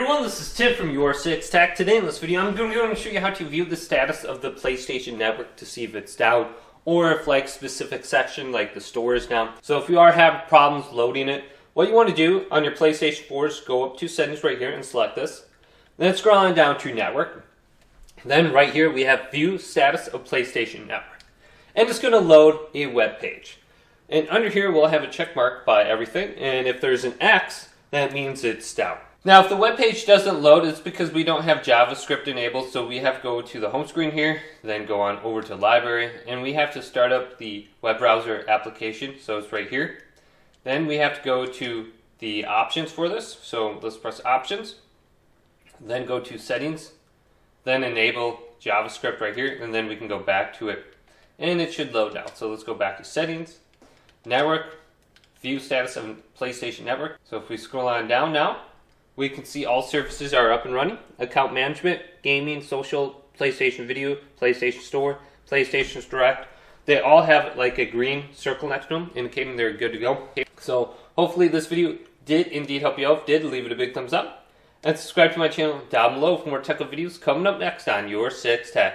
everyone, this is Tim from YourSixTech. Today in this video I'm going to show you how to view the status of the PlayStation Network to see if it's down or if like specific section like the store is down. So if you are having problems loading it, what you want to do on your PlayStation 4 is go up to settings right here and select this. Then scroll on down to network. Then right here we have view status of PlayStation Network. And it's going to load a web page. And under here we'll have a check mark by everything, and if there's an X, that means it's down. Now, if the web page doesn't load, it's because we don't have JavaScript enabled, so we have to go to the home screen here, then go on over to library, and we have to start up the web browser application, so it's right here. Then we have to go to the options for this, so let's press options, then go to settings, then enable JavaScript right here, and then we can go back to it, and it should load now. So let's go back to settings, network, view status of PlayStation Network. So if we scroll on down now, we can see all services are up and running. Account management, gaming, social, PlayStation Video, PlayStation Store, PlayStation Direct. They all have like a green circle next to them indicating they're good to go. So hopefully this video did indeed help you out. If it did, leave it a big thumbs up. And subscribe to my channel down below for more tech videos coming up next on YourSixTech.